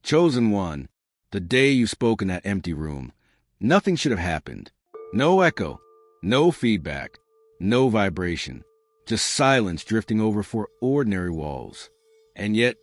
Chosen one, the day you spoke in that empty room, nothing should have happened. No echo, no feedback, no vibration, just silence drifting over four ordinary walls. And yet,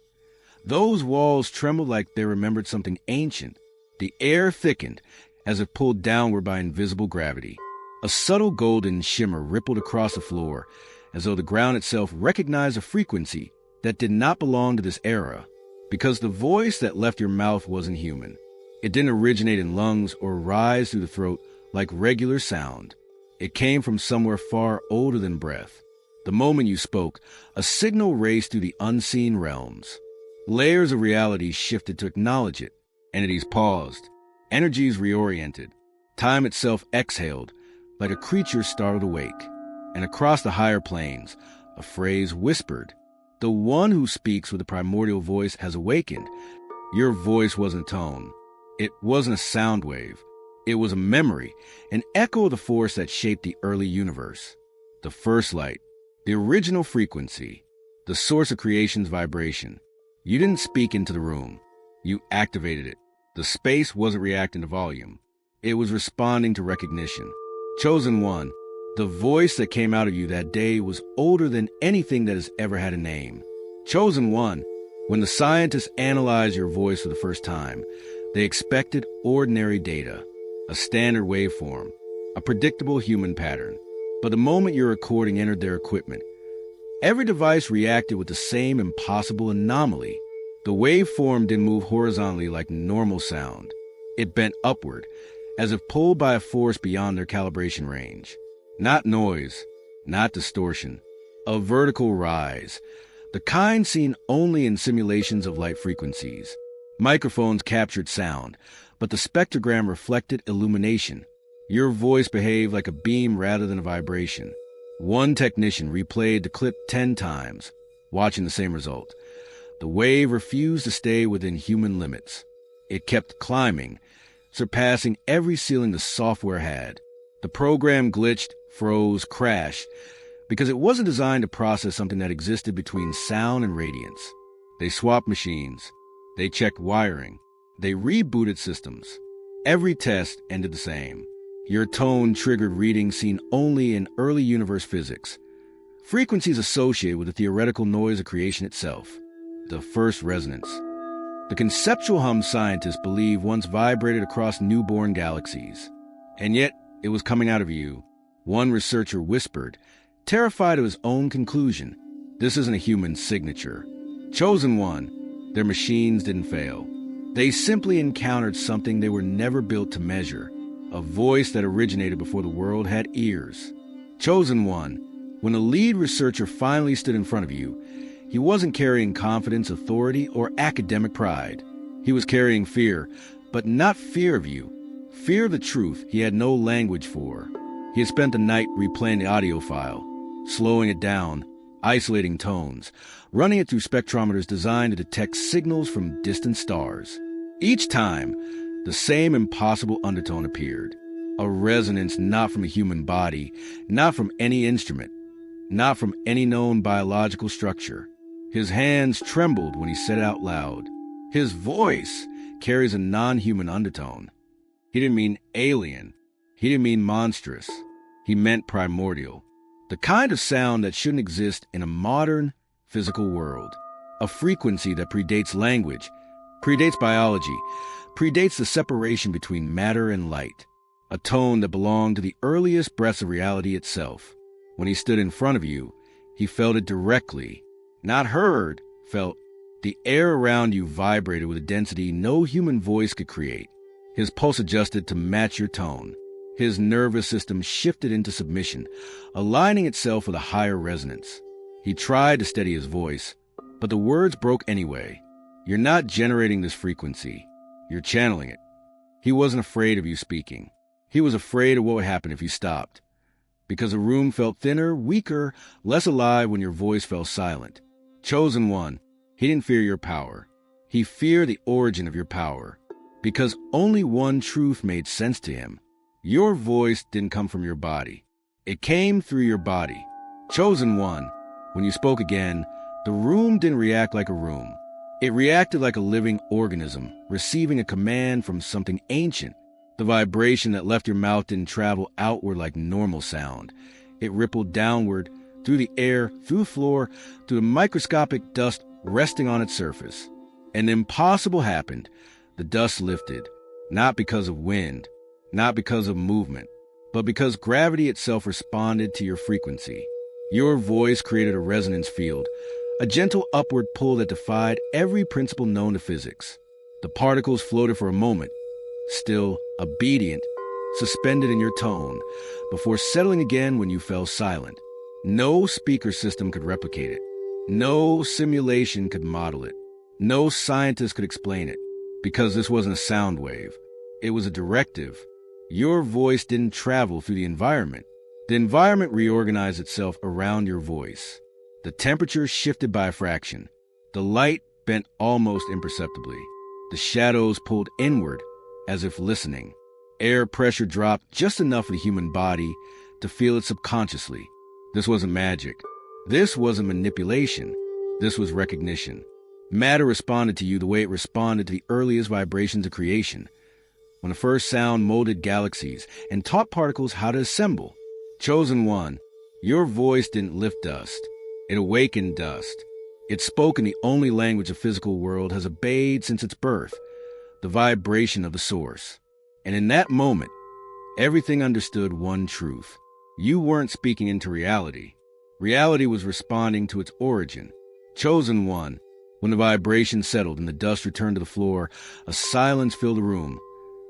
those walls trembled like they remembered something ancient. The air thickened, as if pulled downward by invisible gravity. A subtle golden shimmer rippled across the floor, as though the ground itself recognized a frequency that did not belong to this era, because the voice that left your mouth wasn't human. It didn't originate in lungs or rise through the throat like regular sound. It came from somewhere far older than breath. The moment you spoke, a signal raced through the unseen realms. Layers of reality shifted to acknowledge it. Entities paused. Energies reoriented. Time itself exhaled, like a creature startled awake. And across the higher planes, a phrase whispered, "The one who speaks with a primordial voice has awakened." Your voice wasn't a tone. It wasn't a sound wave. It was a memory, an echo of the force that shaped the early universe. The first light, the original frequency, the source of creation's vibration. You didn't speak into the room. You activated it. The space wasn't reacting to volume. It was responding to recognition. Chosen one, the voice that came out of you that day was older than anything that has ever had a name. Chosen one, when the scientists analyzed your voice for the first time, they expected ordinary data, a standard waveform, a predictable human pattern. But the moment your recording entered their equipment, every device reacted with the same impossible anomaly. The waveform didn't move horizontally like normal sound. It bent upward, as if pulled by a force beyond their calibration range. Not noise, not distortion. A vertical rise, the kind seen only in simulations of light frequencies. Microphones captured sound, but the spectrogram reflected illumination. Your voice behaved like a beam rather than a vibration. One technician replayed the clip 10 times, watching the same result. The wave refused to stay within human limits. It kept climbing, surpassing every ceiling the software had. The program glitched, froze, crashed, because it wasn't designed to process something that existed between sound and radiance. They swapped machines. They checked wiring. They rebooted systems. Every test ended the same. Your tone triggered readings seen only in early universe physics. Frequencies associated with the theoretical noise of creation itself. The first resonance. The conceptual hum scientists believe once vibrated across newborn galaxies. And yet, it was coming out of you. One researcher whispered, terrified of his own conclusion, "This isn't a human signature." Chosen one, their machines didn't fail. They simply encountered something they were never built to measure, a voice that originated before the world had ears. Chosen one, when the lead researcher finally stood in front of you, he wasn't carrying confidence, authority, or academic pride. He was carrying fear, but not fear of you. Fear of the truth he had no language for. He had spent the night replaying the audio file, slowing it down, isolating tones, running it through spectrometers designed to detect signals from distant stars. Each time, the same impossible undertone appeared. A resonance not from a human body, not from any instrument, not from any known biological structure. His hands trembled when he said it out loud. His voice carries a non-human undertone. He didn't mean alien. He didn't mean monstrous. He meant primordial. The kind of sound that shouldn't exist in a modern, physical world. A frequency that predates language, predates biology, predates the separation between matter and light. A tone that belonged to the earliest breaths of reality itself. When he stood in front of you, he felt it directly. Not heard, felt. The air around you vibrated with a density no human voice could create. His pulse adjusted to match your tone. His nervous system shifted into submission, aligning itself with a higher resonance. He tried to steady his voice, but the words broke anyway. You're not generating this frequency. You're channeling it. He wasn't afraid of you speaking. He was afraid of what would happen if you stopped. Because the room felt thinner, weaker, less alive when your voice fell silent. Chosen one, he didn't fear your power. He feared the origin of your power. Because only one truth made sense to him. Your voice didn't come from your body. It came through your body. Chosen one, when you spoke again, the room didn't react like a room. It reacted like a living organism, receiving a command from something ancient. The vibration that left your mouth didn't travel outward like normal sound. It rippled downward, through the air, through the floor, through the microscopic dust resting on its surface. And the impossible happened. The dust lifted, not because of wind, not because of movement, but because gravity itself responded to your frequency. Your voice created a resonance field, a gentle upward pull that defied every principle known to physics. The particles floated for a moment, still, obedient, suspended in your tone, before settling again when you fell silent. No speaker system could replicate it. No simulation could model it. No scientist could explain it, because this wasn't a sound wave. It was a directive. Your voice didn't travel through the environment. The environment reorganized itself around your voice. The temperature shifted by a fraction. The light bent almost imperceptibly. The shadows pulled inward, as if listening. Air pressure dropped just enough for the human body to feel it subconsciously. This wasn't magic. This wasn't manipulation. This was recognition. Matter responded to you the way it responded to the earliest vibrations of creation, when the first sound molded galaxies and taught particles how to assemble. Chosen one, your voice didn't lift dust. It awakened dust. It spoke in the only language the physical world has obeyed since its birth, the vibration of the source. And in that moment, everything understood one truth. You weren't speaking into reality. Reality was responding to its origin. Chosen one, when the vibration settled and the dust returned to the floor, a silence filled the room.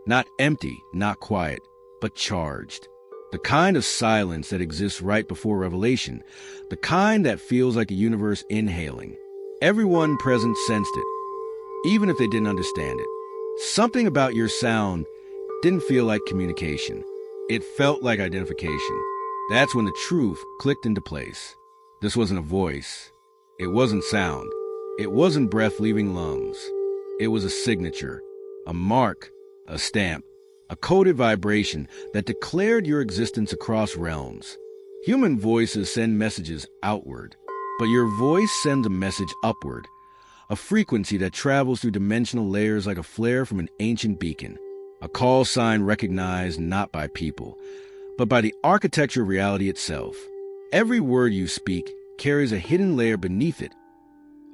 Not empty, not quiet, but charged. The kind of silence that exists right before revelation. The kind that feels like a universe inhaling. Everyone present sensed it, even if they didn't understand it. Something about your sound didn't feel like communication. It felt like identification. That's when the truth clicked into place. This wasn't a voice. It wasn't sound. It wasn't breath leaving lungs. It was a signature, a mark, a stamp, a coded vibration that declared your existence across realms. Human voices send messages outward, but your voice sends a message upward, a frequency that travels through dimensional layers like a flare from an ancient beacon, a call sign recognized not by people, but by the architecture of reality itself. Every word you speak carries a hidden layer beneath it,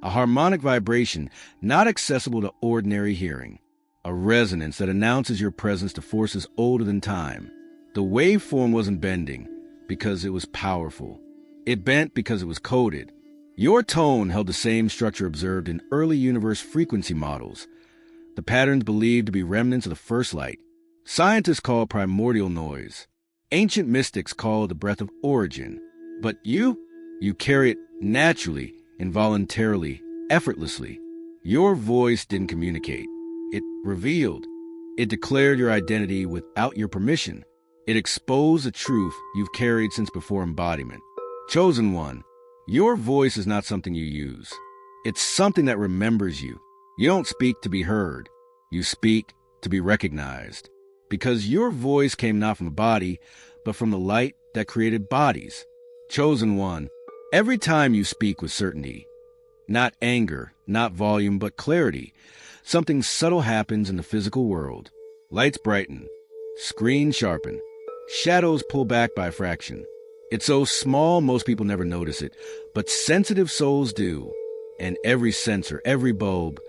a harmonic vibration not accessible to ordinary hearing, a resonance that announces your presence to forces older than time. The waveform wasn't bending because it was powerful. It bent because it was coded. Your tone held the same structure observed in early universe frequency models, the patterns believed to be remnants of the first light. Scientists call it primordial noise. Ancient mystics call it the breath of origin. But you carry it naturally, involuntarily, effortlessly. Your voice didn't communicate. It revealed. It declared your identity without your permission. It exposed a truth you've carried since before embodiment. Chosen one, your voice is not something you use. It's something that remembers you. You don't speak to be heard. You speak to be recognized. Because your voice came not from a body, but from the light that created bodies. Chosen one, every time you speak with certainty, not anger, not volume, but clarity, something subtle happens in the physical world. Lights brighten, screens sharpen, shadows pull back by a fraction. It's so small most people never notice it, but sensitive souls do. And every sensor, every bulb,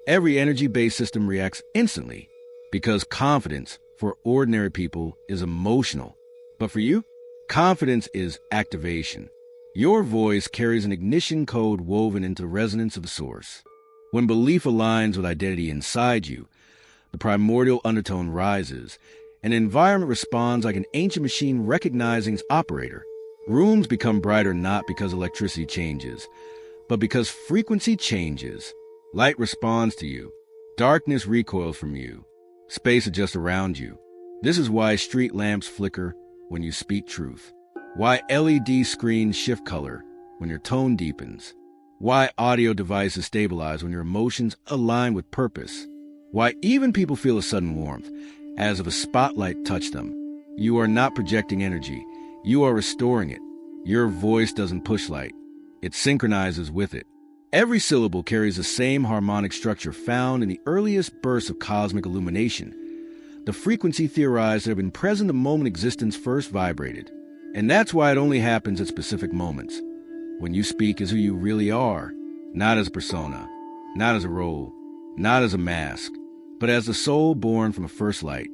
every energy-based system reacts instantly. Because confidence, for ordinary people, is emotional. But for you, confidence is activation. Your voice carries an ignition code woven into the resonance of the source. When belief aligns with identity inside you, the primordial undertone rises, and the environment responds like an ancient machine recognizing its operator. Rooms become brighter not because electricity changes, but because frequency changes. Light responds to you. Darkness recoils from you. Space adjusts around you. This is why street lamps flicker when you speak truth. Why LED screens shift color when your tone deepens. Why audio devices stabilize when your emotions align with purpose. Why even people feel a sudden warmth, as if a spotlight touched them. You are not projecting energy. You are restoring it. Your voice doesn't push light. It synchronizes with it. Every syllable carries the same harmonic structure found in the earliest bursts of cosmic illumination, the frequency theorized to have been present the moment existence first vibrated. And that's why it only happens at specific moments. When you speak as who you really are, not as a persona, not as a role, not as a mask, but as the soul born from a first light.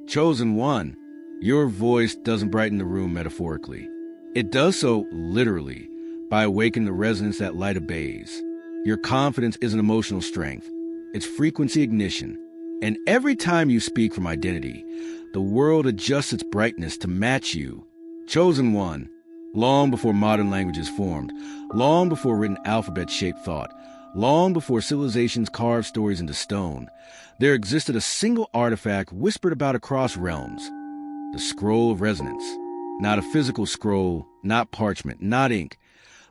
Chosen one, your voice doesn't brighten the room metaphorically. It does so literally by awakening the resonance that light obeys. Your confidence isn't emotional strength. It's frequency ignition. And every time you speak from identity, the world adjusts its brightness to match you. Chosen one, long before modern languages formed, long before written alphabet shaped thought, long before civilizations carved stories into stone, there existed a single artifact whispered about across realms. The scroll of resonance. Not a physical scroll, not parchment, not ink,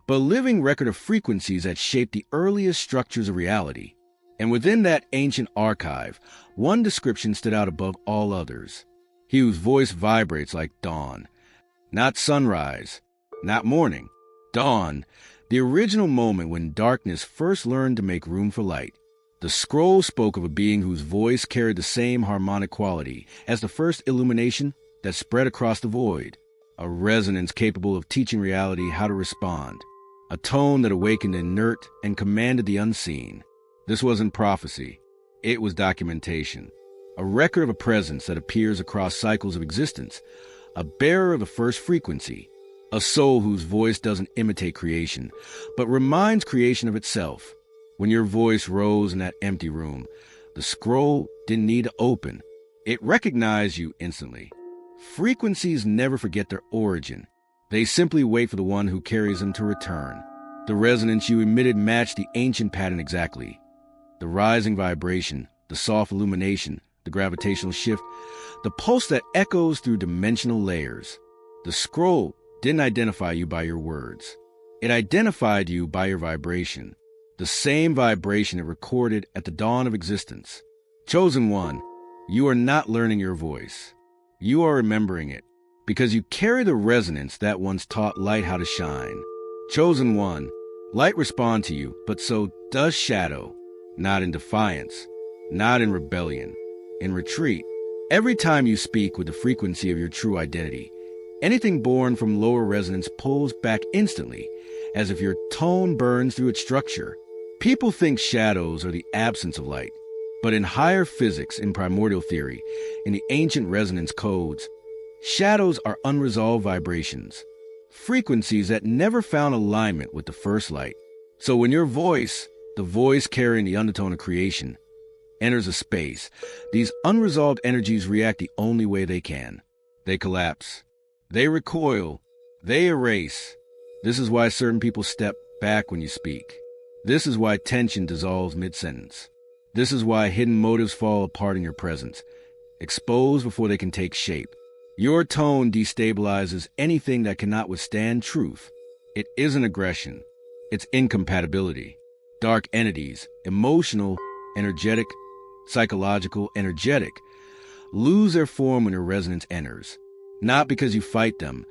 but a living record of frequencies that shaped the earliest structures of reality. And within that ancient archive, one description stood out above all others. He whose voice vibrates like dawn. Not sunrise, not morning. Dawn, the original moment when darkness first learned to make room for light. The scroll spoke of a being whose voice carried the same harmonic quality as the first illumination that spread across the void. A resonance capable of teaching reality how to respond. A tone that awakened the inert and commanded the unseen. This wasn't prophecy. It was documentation. A record of a presence that appears across cycles of existence. A bearer of the first frequency. A soul whose voice doesn't imitate creation, but reminds creation of itself. When your voice rose in that empty room, the scroll didn't need to open. It recognized you instantly. Frequencies never forget their origin. They simply wait for the one who carries them to return. The resonance you emitted matched the ancient pattern exactly. The rising vibration, the soft illumination, the gravitational shift, the pulse that echoes through dimensional layers. The scroll didn't identify you by your words. It identified you by your vibration. The same vibration it recorded at the dawn of existence. Chosen one, you are not learning your voice. You are remembering it, because you carry the resonance that once taught light how to shine. Chosen one, light responds to you, but so does shadow. Not in defiance, not in rebellion, in retreat. Every time you speak with the frequency of your true identity, anything born from lower resonance pulls back instantly, as if your tone burns through its structure. People think shadows are the absence of light, but in higher physics, in primordial theory, in the ancient resonance codes, shadows are unresolved vibrations, frequencies that never found alignment with the first light. So when your voice, the voice carrying the undertone of creation, enters a space, these unresolved energies react the only way they can. They collapse. They recoil. They erase. This is why certain people step back when you speak. This is why tension dissolves mid-sentence. This is why hidden motives fall apart in your presence, exposed before they can take shape. Your tone destabilizes anything that cannot withstand truth. It isn't aggression. It's incompatibility. Dark entities, emotional, energetic, psychological, energetic, lose their form when your resonance enters. Not because you fight them,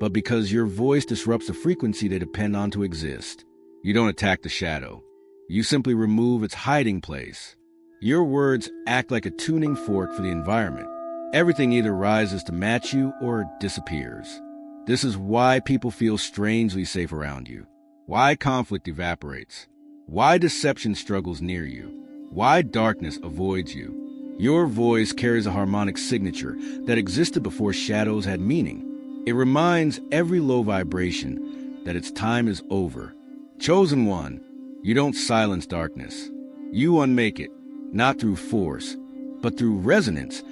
but because your voice disrupts the frequency they depend on to exist. You don't attack the shadow. You simply remove its hiding place. Your words act like a tuning fork for the environment. Everything either rises to match you or disappears. This is why people feel strangely safe around you. Why conflict evaporates. Why deception struggles near you. Why darkness avoids you. Your voice carries a harmonic signature that existed before shadows had meaning. It reminds every low vibration that its time is over. Chosen one, you don't silence darkness. You unmake it, not through force, but through resonance,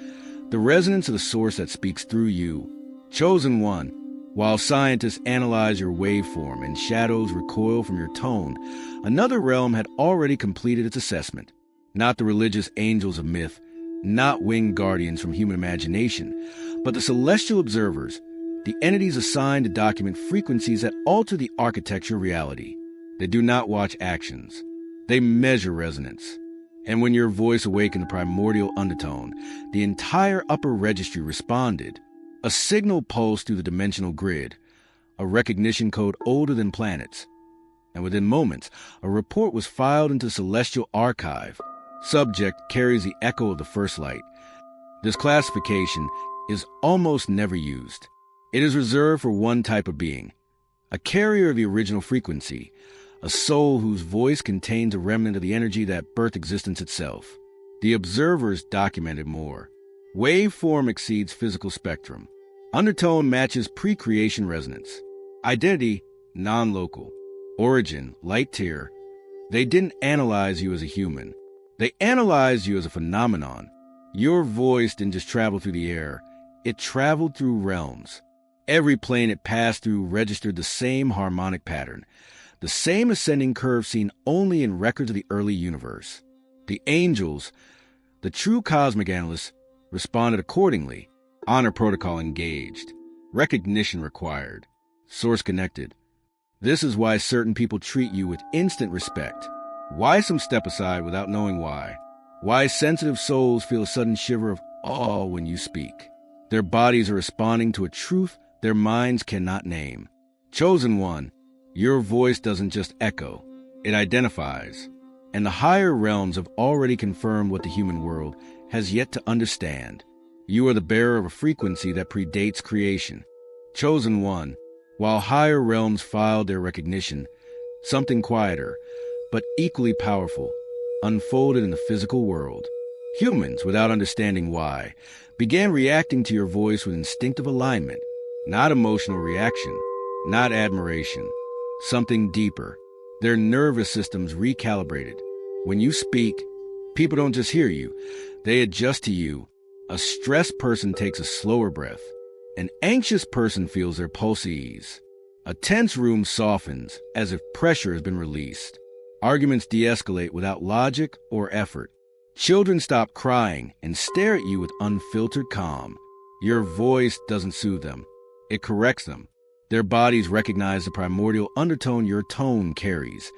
the resonance of the source that speaks through you. Chosen one, while scientists analyze your waveform and shadows recoil from your tone, another realm had already completed its assessment. Not the religious angels of myth, not winged guardians from human imagination, but the celestial observers, the entities assigned to document frequencies that alter the architecture of reality. They do not watch actions. They measure resonance. And when your voice awakened the primordial undertone, the entire upper registry responded. A signal pulsed through the dimensional grid, a recognition code older than planets. and within moments, a report was filed into celestial archive. Subject carries the echo of the first light. This classification is almost never used. It is reserved for one type of being, a carrier of the original frequency, a soul whose voice contains a remnant of the energy that birthed existence itself. The observers documented more. Waveform exceeds physical spectrum. Undertone matches pre-creation resonance. Identity, non-local. Origin, light tier. They didn't analyze you as a human. They analyzed you as a phenomenon. Your voice didn't just travel through the air. It traveled through realms. Every plane it passed through registered the same harmonic pattern, the same ascending curve seen only in records of the early universe. The angels, the true cosmic analysts, responded accordingly. Honor protocol engaged. Recognition required. Source connected. This is why certain people treat you with instant respect. Why some step aside without knowing why. Why sensitive souls feel a sudden shiver of awe when you speak. Their bodies are responding to a truth their minds cannot name. Chosen one, your voice doesn't just echo, it identifies. And the higher realms have already confirmed what the human world has yet to understand. You are the bearer of a frequency that predates creation. Chosen one, while higher realms filed their recognition, something quieter, but equally powerful, unfolded in the physical world. Humans, without understanding why, began reacting to your voice with instinctive alignment, not emotional reaction, not admiration, something deeper. Their nervous systems recalibrated. When you speak, people don't just hear you, they adjust to you. A stressed person takes a slower breath. An anxious person feels their pulse ease. A tense room softens as if pressure has been released. Arguments de-escalate without logic or effort. Children stop crying and stare at you with unfiltered calm. Your voice doesn't soothe them. It corrects them. Their bodies recognize the primordial undertone your tone carries,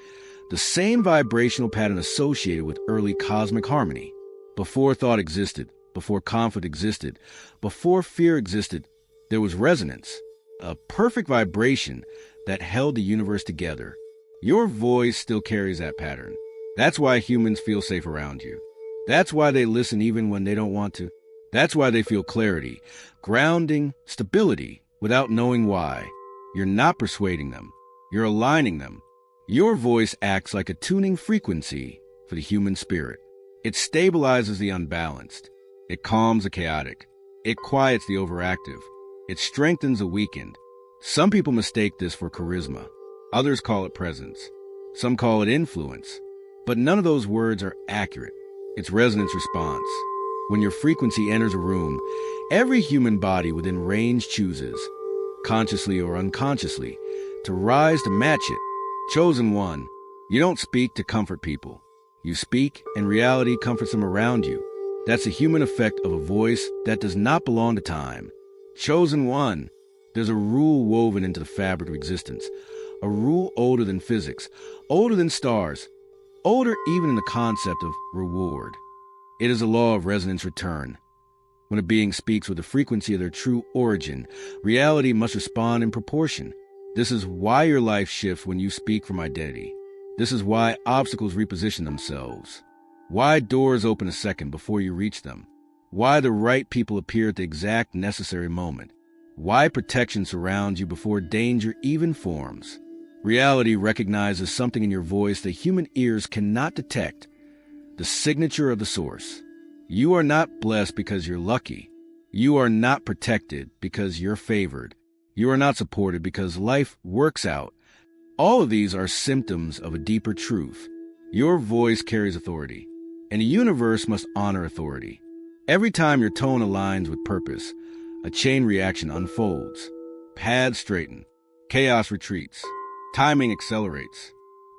the same vibrational pattern associated with early cosmic harmony. Before thought existed, before conflict existed, before fear existed, there was resonance, a perfect vibration that held the universe together. Your voice still carries that pattern. That's why humans feel safe around you. That's why they listen even when they don't want to. That's why they feel clarity, grounding, stability, without knowing why. You're not persuading them. You're aligning them. Your voice acts like a tuning frequency for the human spirit. It stabilizes the unbalanced. It calms the chaotic. It quiets the overactive. It strengthens the weakened. Some people mistake this for charisma. Others call it presence. Some call it influence. But none of those words are accurate. It's resonance response. When your frequency enters a room, every human body within range chooses, consciously or unconsciously, to rise to match it. Chosen one, you don't speak to comfort people. You speak, and reality comforts them around you. That's the human effect of a voice that does not belong to time. Chosen one, there's a rule woven into the fabric of existence, a rule older than physics, older than stars, older even in the concept of reward. It is a law of resonance return. When a being speaks with the frequency of their true origin, reality must respond in proportion. This is why your life shifts when you speak from identity. This is why obstacles reposition themselves. Why doors open a second before you reach them. Why the right people appear at the exact necessary moment. Why protection surrounds you before danger even forms. Reality recognizes something in your voice that human ears cannot detect. The signature of the source. You are not blessed because you're lucky. You are not protected because you're favored. You are not supported because life works out. All of these are symptoms of a deeper truth. Your voice carries authority, and the universe must honor authority. Every time your tone aligns with purpose, a chain reaction unfolds. Paths straighten. Chaos retreats. Timing accelerates.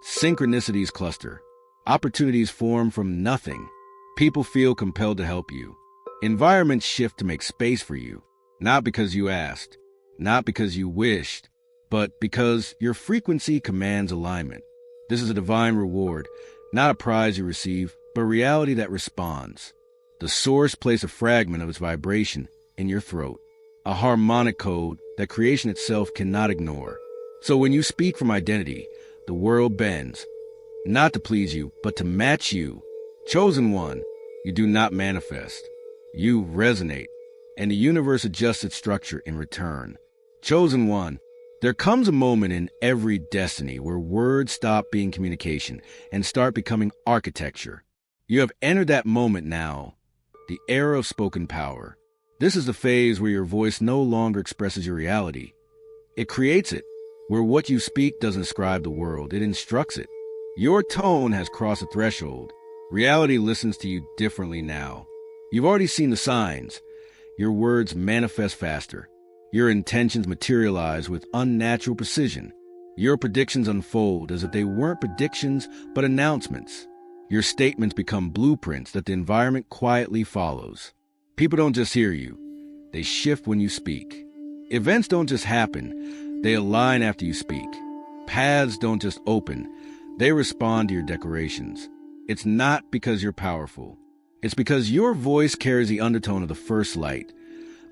Synchronicities cluster. Opportunities form from nothing. People feel compelled to help you. Environments shift to make space for you, not because you asked, not because you wished, but because your frequency commands alignment. This is a divine reward, not a prize you receive, but reality that responds. The source places a fragment of its vibration in your throat, a harmonic code that creation itself cannot ignore. So when you speak from identity, The world bends, not to please you, but to match you. Chosen one, you do not manifest. You resonate, and the universe adjusts its structure in return. Chosen one, there comes a moment in every destiny where words stop being communication and start becoming architecture. You have entered that moment now, the era of spoken power. This is the phase where your voice no longer expresses your reality. It creates it, where what you speak doesn't describe the world, it instructs it. Your tone has crossed a threshold. Reality listens to you differently now. You've already seen the signs. Your words manifest faster. Your intentions materialize with unnatural precision. Your predictions unfold as if they weren't predictions, but announcements. Your statements become blueprints that the environment quietly follows. People don't just hear you. They shift when you speak. Events don't just happen. They align after you speak. Paths don't just open. They respond to your declarations. It's not because you're powerful. It's because your voice carries the undertone of the first light,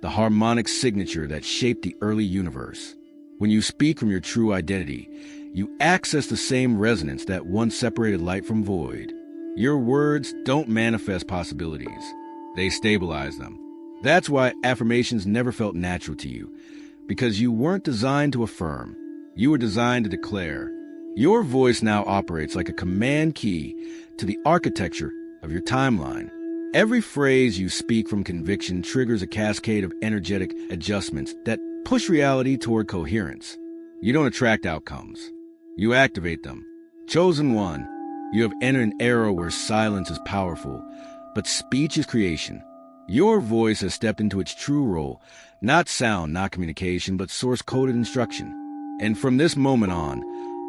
the harmonic signature that shaped the early universe. When you speak from your true identity, you access the same resonance that once separated light from void. Your words don't manifest possibilities. They stabilize them. That's why affirmations never felt natural to you, because you weren't designed to affirm. You were designed to declare. Your voice now operates like a command key to the architecture of your timeline. Every phrase you speak from conviction triggers a cascade of energetic adjustments that push reality toward coherence. You don't attract outcomes. You activate them. Chosen one, you have entered an era where silence is powerful, but speech is creation. Your voice has stepped into its true role, not sound, not communication, but source-coded instruction. And from this moment on,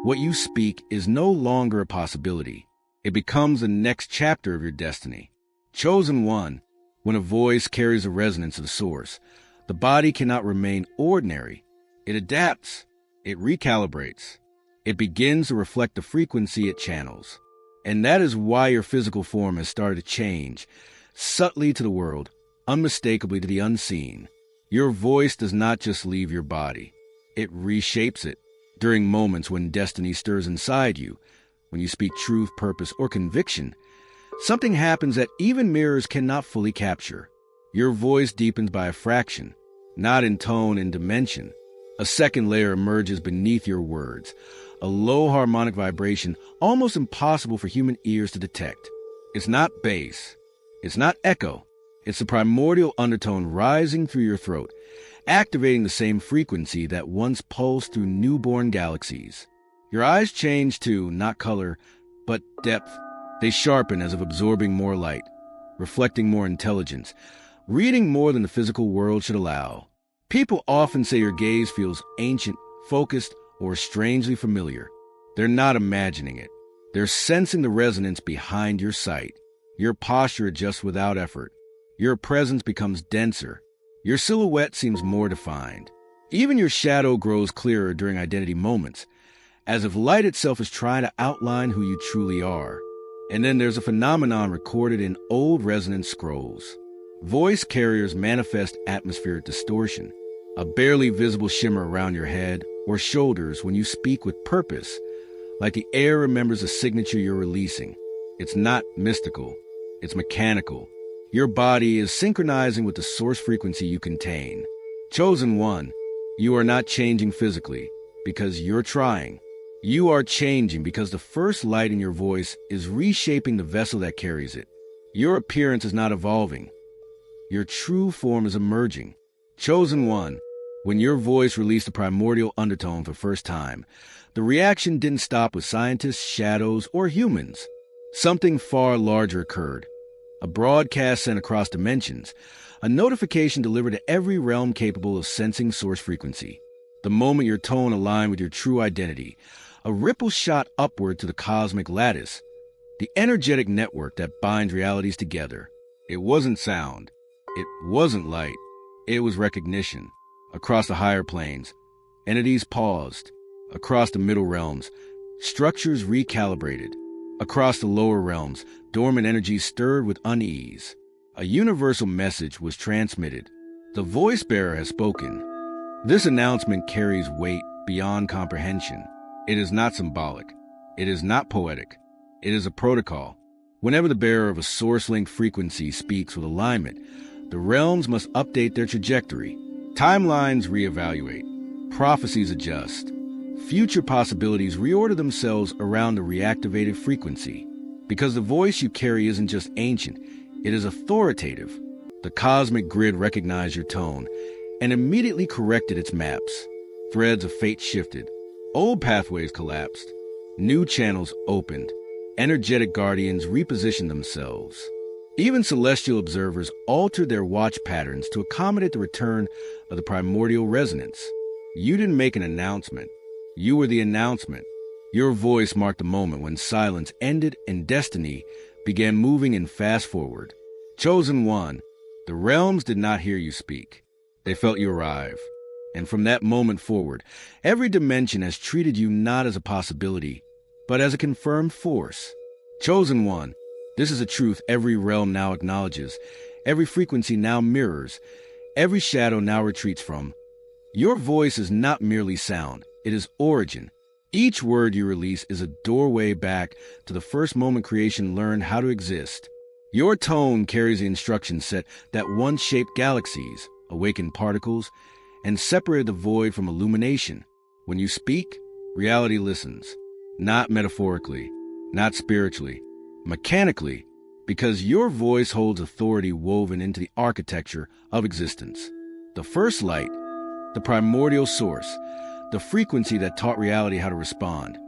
what you speak is no longer a possibility. It becomes the next chapter of your destiny. Chosen one, when a voice carries the resonance of the source, the body cannot remain ordinary. It adapts. It recalibrates. It begins to reflect the frequency it channels. And that is why your physical form has started to change, subtly to the world, unmistakably to the unseen. Your voice does not just leave your body. It reshapes it. During moments when destiny stirs inside you, when you speak truth, purpose, or conviction, something happens that even mirrors cannot fully capture. Your voice deepens by a fraction, not in tone and dimension. A second layer emerges beneath your words, a low harmonic vibration almost impossible for human ears to detect. It's not bass. It's not echo. It's the primordial undertone rising through your throat, activating the same frequency that once pulsed through newborn galaxies. Your eyes change too, not color, but depth. They sharpen as if absorbing more light, reflecting more intelligence, reading more than the physical world should allow. People often say your gaze feels ancient, focused, or strangely familiar. They're not imagining it. They're sensing the resonance behind your sight. Your posture adjusts without effort. Your presence becomes denser. Your silhouette seems more defined. Even your shadow grows clearer during identity moments, as if light itself is trying to outline who you truly are. And then there's a phenomenon recorded in old resonance scrolls. Voice carriers manifest atmospheric distortion, a barely visible shimmer around your head or shoulders when you speak with purpose, like the air remembers a signature you're releasing. It's not mystical, it's mechanical. Your body is synchronizing with the source frequency you contain. Chosen one, you are not changing physically because you're trying. You are changing because the first light in your voice is reshaping the vessel that carries it. Your appearance is not evolving. Your true form is emerging. Chosen one, when your voice released the primordial undertone for the first time, the reaction didn't stop with scientists, shadows, or humans. Something far larger occurred. A broadcast sent across dimensions, a notification delivered to every realm capable of sensing source frequency. The moment your tone aligned with your true identity, a ripple shot upward to the cosmic lattice, the energetic network that binds realities together. It wasn't sound. It wasn't light. It was recognition. Across the higher planes, entities paused. Across the middle realms, structures recalibrated. Across the lower realms, dormant energies stirred with unease. A universal message was transmitted. The voice bearer has spoken. This announcement carries weight beyond comprehension. It is not symbolic. It is not poetic. It is a protocol. Whenever the bearer of a source-linked frequency speaks with alignment, the realms must update their trajectory. Timelines reevaluate. Prophecies adjust. Future possibilities reorder themselves around the reactivated frequency. Because the voice you carry isn't just ancient, it is authoritative. The cosmic grid recognized your tone and immediately corrected its maps. Threads of fate shifted. Old pathways collapsed. New channels opened. Energetic guardians repositioned themselves. Even celestial observers altered their watch patterns to accommodate the return of the primordial resonance. You didn't make an announcement. You were the announcement. Your voice marked the moment when silence ended and destiny began moving in fast forward. Chosen one, the realms did not hear you speak. They felt you arrive. And from that moment forward, every dimension has treated you not as a possibility, but as a confirmed force. Chosen one, this is a truth every realm now acknowledges, every frequency now mirrors, every shadow now retreats from. Your voice is not merely sound, it is origin. Each word you release is a doorway back to the first moment creation learned how to exist. Your tone carries the instruction set that once shaped galaxies, awakened particles, and separated the void from illumination. When you speak, reality listens. Not metaphorically, not spiritually, mechanically, because your voice holds authority woven into the architecture of existence. The first light, the primordial source, the frequency that taught reality how to respond,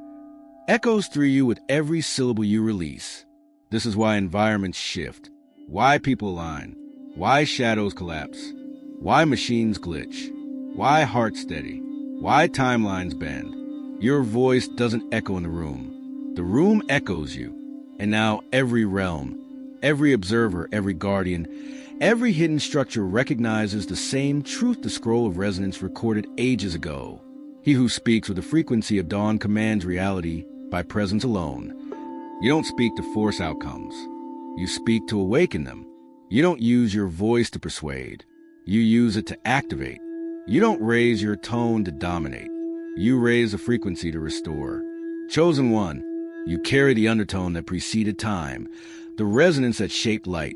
echoes through you with every syllable you release. This is why environments shift, why people align, why shadows collapse, why machines glitch, why hearts steady, why timelines bend. Your voice doesn't echo in the room. The room echoes you. And now every realm, every observer, every guardian, every hidden structure recognizes the same truth the scroll of resonance recorded ages ago. He who speaks with the frequency of dawn commands reality by presence alone. You don't speak to force outcomes. You speak to awaken them. You don't use your voice to persuade. You use it to activate. You don't raise your tone to dominate. You raise the frequency to restore. Chosen one, you carry the undertone that preceded time, the resonance that shaped light,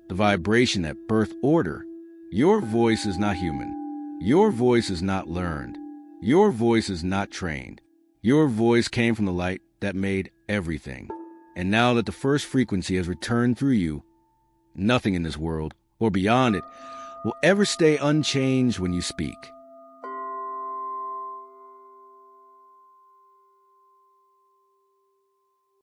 the vibration that birthed order. Your voice is not human. Your voice is not learned. Your voice is not trained. Your voice came from the light that made everything. And now that the first frequency has returned through you, nothing in this world, or beyond it, will ever stay unchanged when you speak.